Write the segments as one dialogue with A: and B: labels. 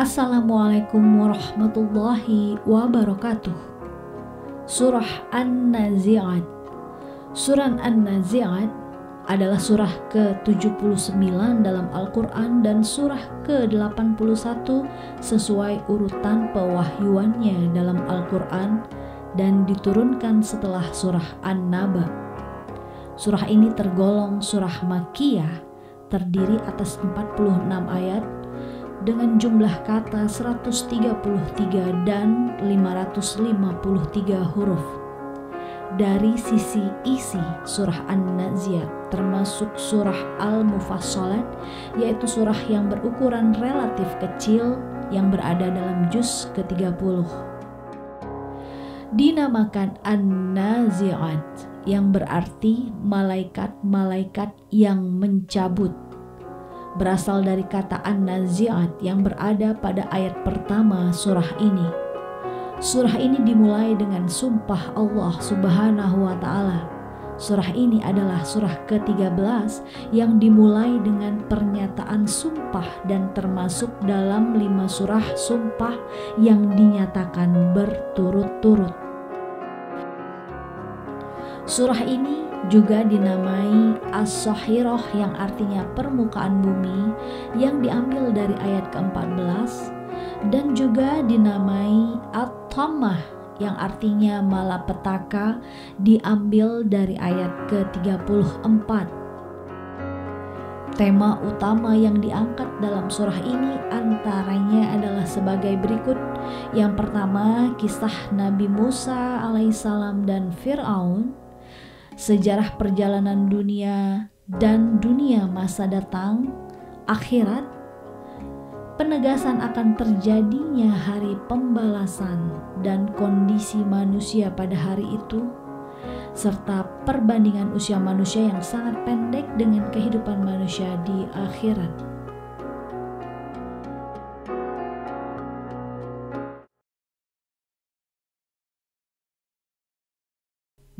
A: Assalamualaikum warahmatullahi wabarakatuh. Surah An-Nazi'at. Surah An-Nazi'at adalah surah ke-79 dalam Al-Quran dan surah ke-81 sesuai urutan pewahyuannya dalam Al-Quran dan diturunkan setelah surah An-Naba. Surah ini tergolong surah Makkiyah, terdiri atas 46 ayat dengan jumlah kata 133 dan 553 huruf. Dari sisi isi surah An-Nazi'at termasuk surah Al-Mufassalat, yaitu surah yang berukuran relatif kecil yang berada dalam juz ke-30. Dinamakan An-Nazi'at yang berarti malaikat-malaikat yang mencabut, berasal dari kata An-Nazi'at yang berada pada ayat pertama surah ini. Surah ini dimulai dengan sumpah Allah Subhanahu wa Ta'ala. Surah ini adalah surah ke-13 yang dimulai dengan pernyataan sumpah dan termasuk dalam 5 surah sumpah yang dinyatakan berturut-turut. Surah ini juga dinamai As-Sahirah yang artinya permukaan bumi, yang diambil dari ayat ke-14, dan juga dinamai At-Tammah yang artinya malapetaka, diambil dari ayat ke-34. Tema utama yang diangkat dalam surah ini antaranya adalah sebagai berikut. Yang pertama, kisah Nabi Musa alaihissalam dan Fir'aun, sejarah perjalanan dunia dan dunia masa datang, akhirat, penegasan akan terjadinya hari pembalasan dan kondisi manusia pada hari itu, serta perbandingan usia manusia yang sangat pendek dengan kehidupan manusia di akhirat.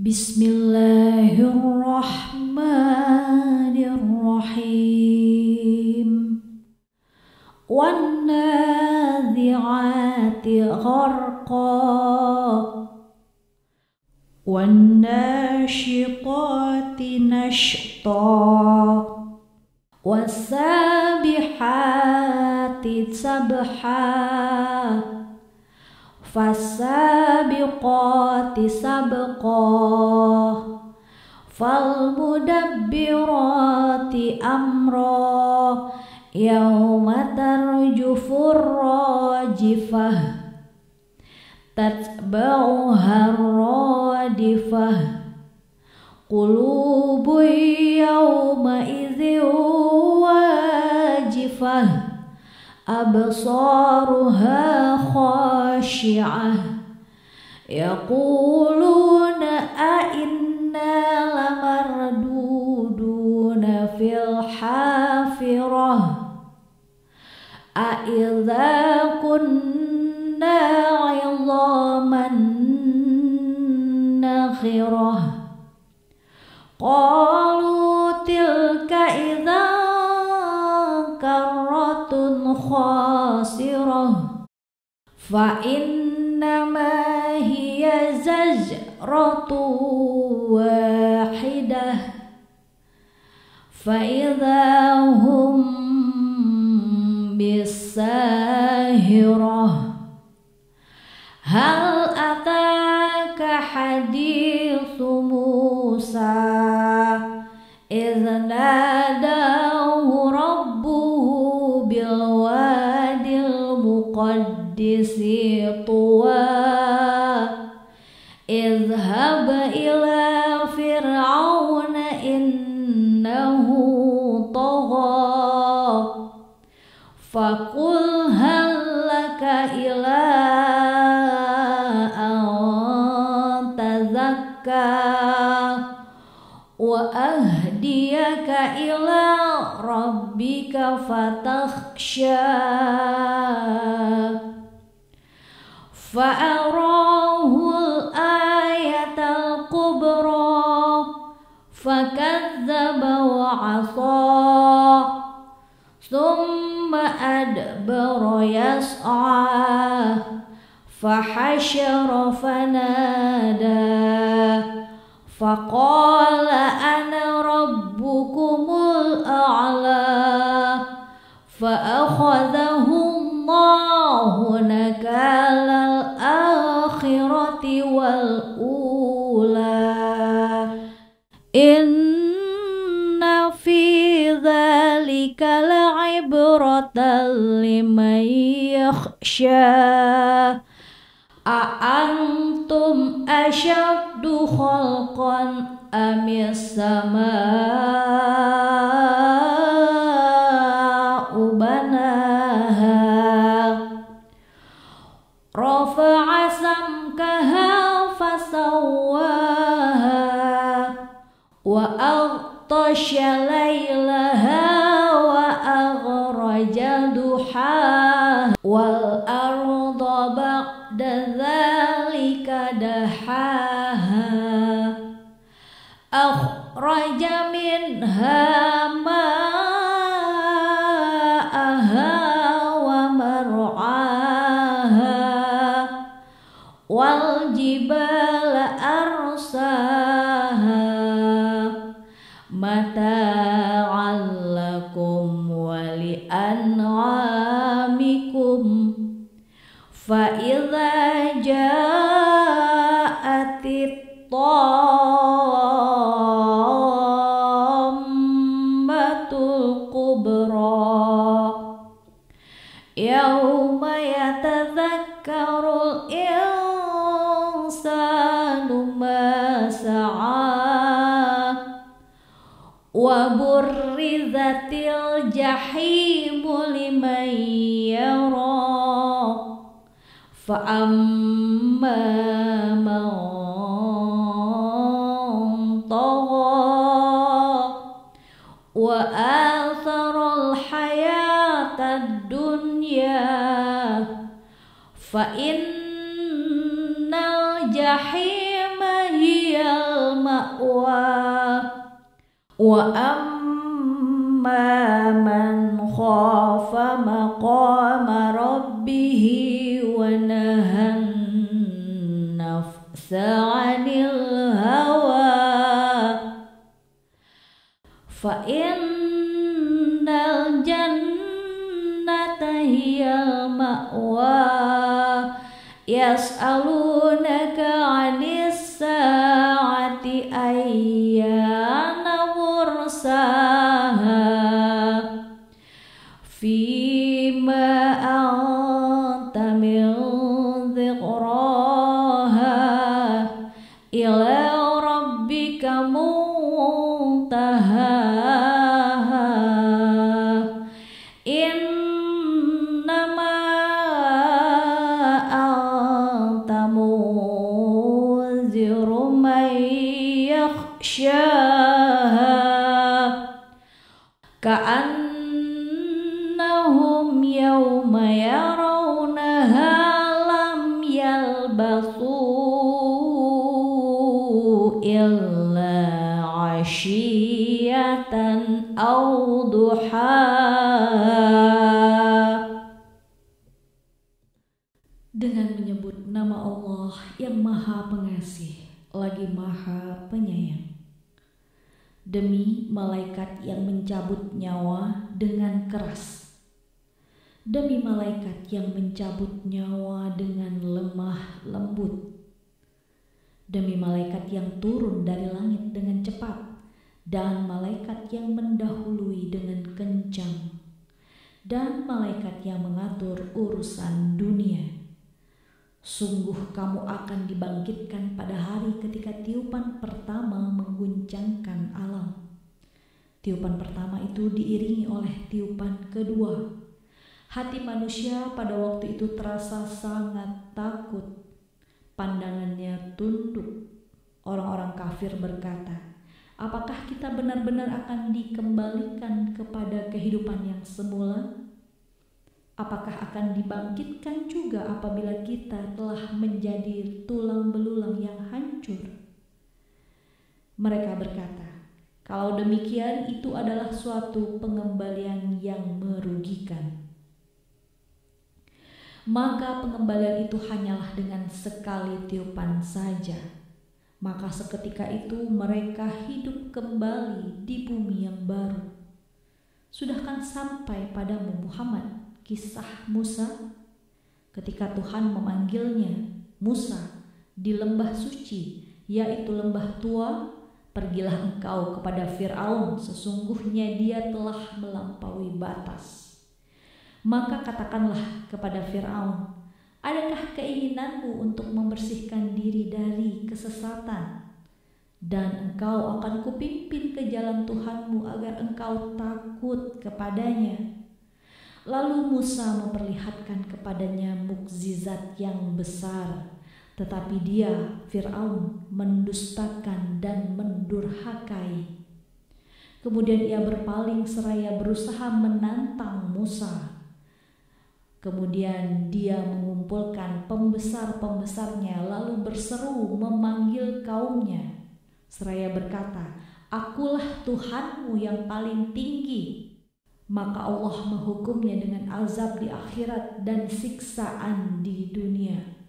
A: Bismillahirrahmanirrahim. Wan-nadhi'ati gharqa, wan-nashitati nashta, was-sabihati sabha, fas-sabiqati sabqa, fal-mudabbirati amra, yauma tarjufur rajifah, tatba'uha radifah, qulubu yauma idzin wajifah, absaruha khashi'ah, yaquluna a'inna lamarduduna fil hafirah, a'idza kunna 'idhaman nakhirah, qalu tilka idzan karratun khasirah, fa innama hiya zajratu wahidah, fa idza hum bisahirah. Hal ataka hadithu Musa idh nadahu rabbuhu bil wadil muqaddisi tuwa, idhhab ila fir'auna innahu tagha, faqul hal laka ila an tazakka wa ahdiyaka ila rabbika fatakhsha, fa'arahul ayatal kubra fakadzdzaba wa 'asa, thumma adbara adbara yas'a fahasyara fanada faqala ana rabbukumul a'la fa'akhadhahu Allahu nakalal akhirati wal ula inna fi dzalika la'ibratan liman yakhsha a'antum asyaddu khalqan amis samaa'u banaha rafa'a samkaha fasawwaha wa aghtasha laylaha wa aghraja duhaha wal arda ba'da dzalika dahaha akhraja minha ma'aha wa mar'aha wal jibala arsaha mata'an lakum wa li an'amikum fa idza ja'atit tammatul kubra yauma yatadzakkarul insanu ma sa'a wa burrizatil jahimu liman yara fa amma man tagha wa atharal hayatad dunya fa innal jahima hiyal ma'wa wa amma man khafa maqama rabbih wa nahan nafsa 'anil hawa fa innal jannata hiyal ma'wa yas'alunaka 'anis sa'ati ayyana mursaha fima anta min dhikraha ila rabbika muntahaha innama anta munziru man yakhshaha ka'annahum yawma yarawnaha lam yalbathu illa 'ashiyatan aw duhaha. Dengan menyebut nama Allah yang Maha Pengasih lagi Maha Penyayang. Demi malaikat yang mencabut nyawa dengan keras, demi malaikat yang mencabut nyawa dengan lemah lembut, demi malaikat yang turun dari langit dengan cepat, dan malaikat yang mendahului dengan kencang, dan malaikat yang mengatur urusan dunia. Sungguh kamu akan dibangkitkan pada hari ketika tiupan pertama mengguncangkan alam. Tiupan pertama itu diiringi oleh tiupan kedua. Hati manusia pada waktu itu terasa sangat takut. Pandangannya tunduk. Orang-orang kafir berkata, apakah kita benar-benar akan dikembalikan kepada kehidupan yang semula? Apakah akan dibangkitkan juga apabila kita telah menjadi tulang belulang yang hancur? Mereka berkata, kalau demikian itu adalah suatu pengembalian yang merugikan. Maka pengembalian itu hanyalah dengan sekali tiupan saja. Maka seketika itu mereka hidup kembali di bumi yang baru. Sudahkan sampai padamu Muhammad kisah Musa ketika Tuhan memanggilnya Musa di lembah suci, yaitu lembah tua. Pergilah engkau kepada Fir'aun, sesungguhnya dia telah melampaui batas. Maka katakanlah kepada Fir'aun, adakah keinginanmu untuk membersihkan diri dari kesesatan? Dan engkau akan kupimpin ke jalan Tuhanmu agar engkau takut kepadanya. Lalu Musa memperlihatkan kepadanya mukjizat yang besar. Tetapi dia, Fir'aun, mendustakan dan mendurhakai. Kemudian ia berpaling seraya berusaha menantang Musa. Kemudian dia mengumpulkan pembesar-pembesarnya lalu berseru memanggil kaumnya. Seraya berkata, "Akulah Tuhanmu yang paling tinggi." Maka Allah menghukumnya dengan azab di akhirat dan siksaan di dunia.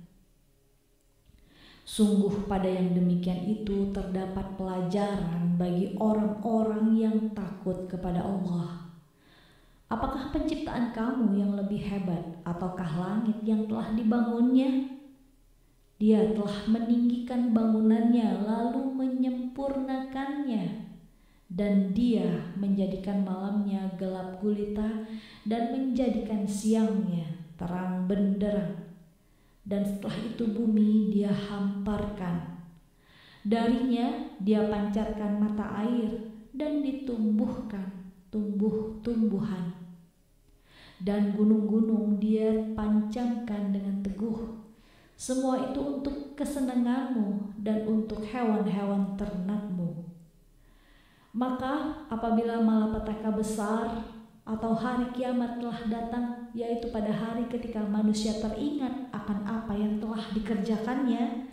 A: Sungguh pada yang demikian itu terdapat pelajaran bagi orang-orang yang takut kepada Allah. Apakah penciptaan kamu yang lebih hebat ataukah langit yang telah dibangunnya? Dia telah meninggikan bangunannya lalu menyempurnakannya. Dan dia menjadikan malamnya gelap gulita dan menjadikan siangnya terang benderang. Dan setelah itu bumi dia hamparkan. Darinya dia pancarkan mata air dan ditumbuhkan tumbuh-tumbuhan. Dan gunung-gunung dia pancangkan dengan teguh. Semua itu untuk kesenanganmu dan untuk hewan-hewan ternakmu. Maka apabila malapetaka besar atau hari kiamat telah datang, yaitu pada hari ketika manusia teringat akan apa yang telah dikerjakannya,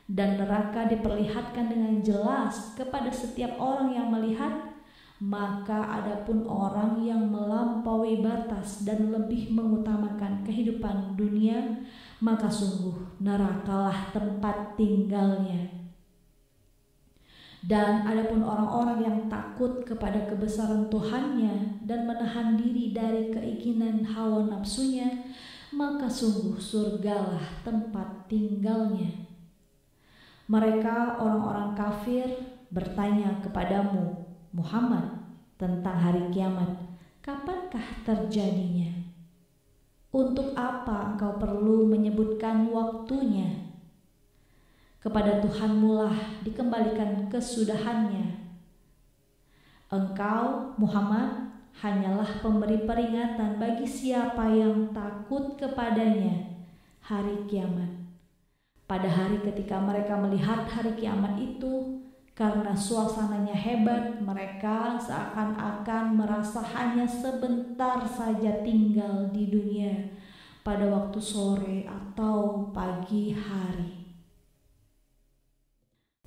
A: dan neraka diperlihatkan dengan jelas kepada setiap orang yang melihat, maka adapun orang yang melampaui batas dan lebih mengutamakan kehidupan dunia, maka sungguh nerakalah tempat tinggalnya. Dan adapun orang-orang yang takut kepada kebesaran Tuhannya dan menahan diri dari keinginan hawa nafsunya, maka sungguh surgalah tempat tinggalnya. Mereka orang-orang kafir bertanya kepadamu, Muhammad, tentang hari kiamat, kapankah terjadinya? Untuk apa engkau perlu menyebutkan waktunya? Kepada Tuhanmu lah dikembalikan kesudahannya. Engkau, Muhammad, hanyalah pemberi peringatan bagi siapa yang takut kepadanya hari kiamat. Pada hari ketika mereka melihat hari kiamat itu, karena suasananya hebat, mereka seakan-akan merasa hanya sebentar saja tinggal di dunia pada waktu sore atau pagi hari.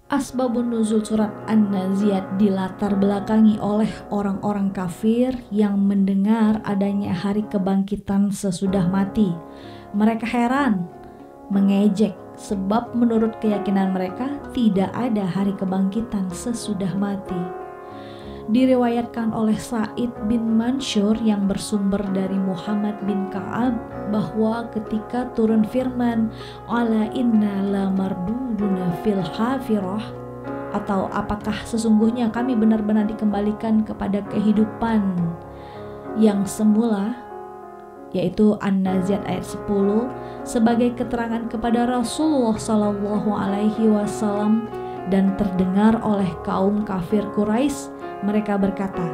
A: Asbabun nuzul surat An-Naziat dilatar belakangi oleh orang-orang kafir yang mendengar adanya hari kebangkitan sesudah mati. Mereka heran, mengejek, sebab menurut keyakinan mereka tidak ada hari kebangkitan sesudah mati. Diriwayatkan oleh Sa'id bin Mansur yang bersumber dari Muhammad bin Ka'ab bahwa ketika turun firman ala inna la marduduna fil hafirah, atau apakah sesungguhnya kami benar-benar dikembalikan kepada kehidupan yang semula, yaitu An-Naziat ayat 10, sebagai keterangan kepada Rasulullah SAW, dan terdengar oleh kaum kafir Quraisy. Mereka berkata,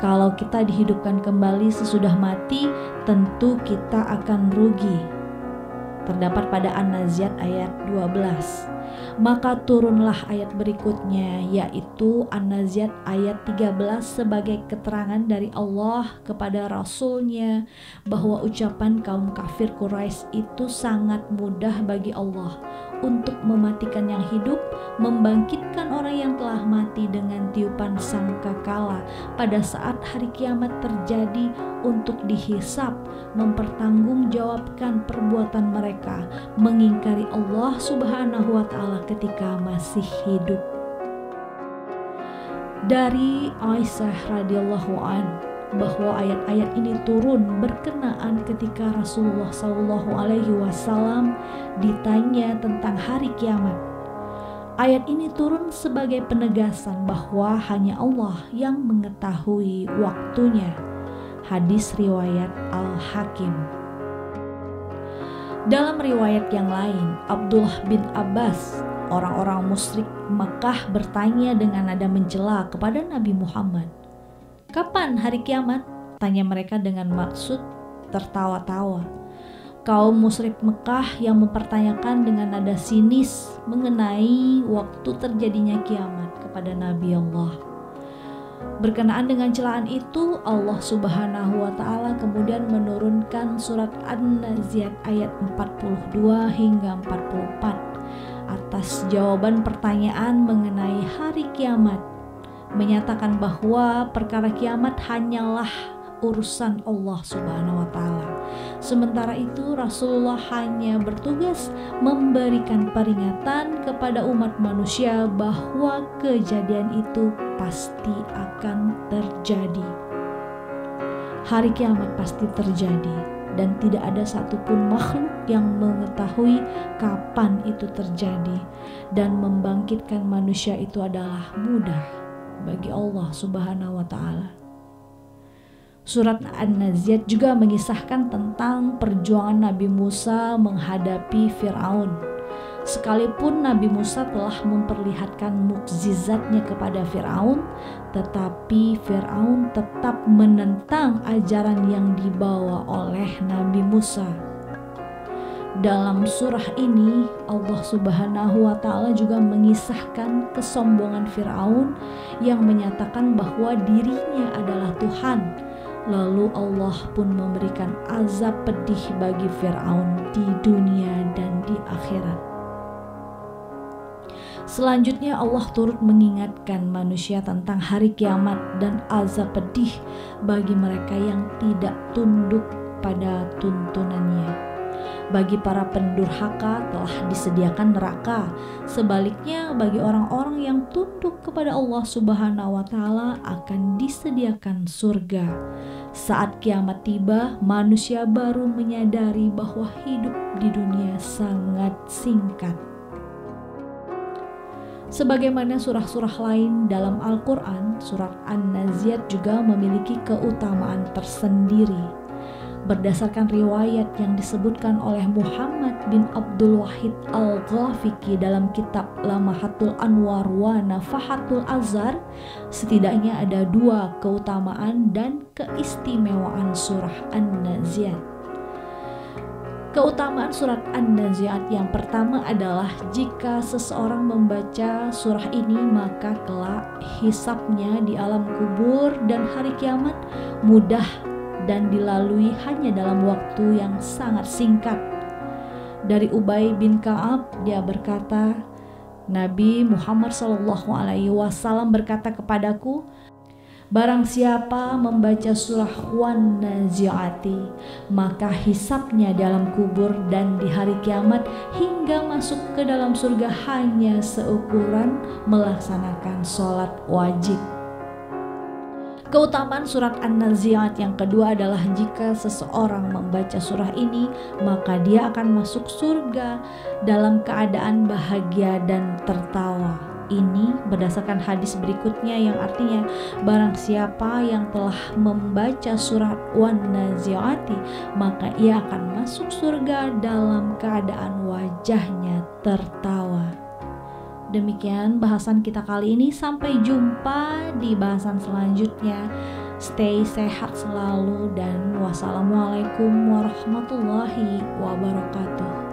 A: kalau kita dihidupkan kembali sesudah mati, tentu kita akan rugi. Terdapat pada An-Naziat ayat 12. Maka turunlah ayat berikutnya, yaitu An-Nazi'at ayat 13 sebagai keterangan dari Allah kepada Rasulnya bahwa ucapan kaum kafir Quraisy itu sangat mudah bagi Allah untuk mematikan yang hidup, membangkitkan orang yang telah mati dengan tiupan sangkakala pada saat hari kiamat terjadi, untuk dihisap, mempertanggungjawabkan perbuatan mereka, mengingkari Allah Subhanahu wa Ta'ala ketika masih hidup. Dari Aisyah radhiyallahu an bahwa ayat-ayat ini turun berkenaan ketika Rasulullah SAW ditanya tentang hari kiamat. Ayat ini turun sebagai penegasan bahwa hanya Allah yang mengetahui waktunya. Hadis riwayat Al-Hakim. Dalam riwayat yang lain, Abdullah bin Abbas, orang-orang musyrik Makkah bertanya dengan nada mencela kepada Nabi Muhammad, "Kapan hari kiamat?" Tanya mereka dengan maksud tertawa-tawa. Kaum musyrik Mekah yang mempertanyakan dengan nada sinis mengenai waktu terjadinya kiamat kepada Nabi Allah. Berkenaan dengan celaan itu, Allah Subhanahu wa Ta'ala kemudian menurunkan surat An-Nazi'at ayat 42 hingga 44 atas jawaban pertanyaan mengenai hari kiamat, menyatakan bahwa perkara kiamat hanyalah urusan Allah Subhanahu wa Ta'ala. Sementara itu Rasulullah hanya bertugas memberikan peringatan kepada umat manusia bahwa kejadian itu pasti akan terjadi. Hari kiamat pasti terjadi dan tidak ada satupun makhluk yang mengetahui kapan itu terjadi, dan membangkitkan manusia itu adalah mudah bagi Allah Subhanahu wa Ta'ala. Surat An-Nazi'at juga mengisahkan tentang perjuangan Nabi Musa menghadapi Fir'aun. Sekalipun Nabi Musa telah memperlihatkan mukjizatnya kepada Fir'aun, tetapi Fir'aun tetap menentang ajaran yang dibawa oleh Nabi Musa. Dalam surah ini, Allah Subhanahu wa Ta'ala juga mengisahkan kesombongan Fir'aun yang menyatakan bahwa dirinya adalah Tuhan. Lalu Allah pun memberikan azab pedih bagi Fir'aun di dunia dan di akhirat. Selanjutnya Allah turut mengingatkan manusia tentang hari kiamat dan azab pedih bagi mereka yang tidak tunduk pada tuntunannya. Bagi para pendurhaka telah disediakan neraka. Sebaliknya bagi orang-orang yang tunduk kepada Allah Subhanahu wa Ta'ala akan disediakan surga. Saat kiamat tiba, manusia baru menyadari bahwa hidup di dunia sangat singkat. Sebagaimana surah-surah lain dalam Al-Quran, surat An-Nazi'at juga memiliki keutamaan tersendiri. Berdasarkan riwayat yang disebutkan oleh Muhammad bin Abdul Wahid Al-Ghafiqi dalam kitab Lamahatul Anwar wa Nafahatul Azhar, setidaknya ada 2 keutamaan dan keistimewaan surah An-Nazi'at. Keutamaan surat An-Nazi'at yang pertama adalah jika seseorang membaca surah ini, maka kelak hisabnya di alam kubur dan hari kiamat mudah dan dilalui hanya dalam waktu yang sangat singkat. Dari Ubay bin Ka'ab, dia berkata, Nabi Muhammad SAW berkata kepadaku, barang siapa membaca surah Wan-Nazi'ati, maka hisabnya dalam kubur dan di hari kiamat hingga masuk ke dalam surga hanya seukuran melaksanakan sholat wajib. Keutamaan surat An-Nazi'at yang kedua adalah jika seseorang membaca surah ini, maka dia akan masuk surga dalam keadaan bahagia dan tertawa. Ini berdasarkan hadis berikutnya yang artinya barang siapa yang telah membaca surat Wan-Nazi'ati, maka ia akan masuk surga dalam keadaan wajahnya tertawa. Demikian bahasan kita kali ini, sampai jumpa di bahasan selanjutnya. Stay sehat selalu dan wassalamualaikum warahmatullahi wabarakatuh.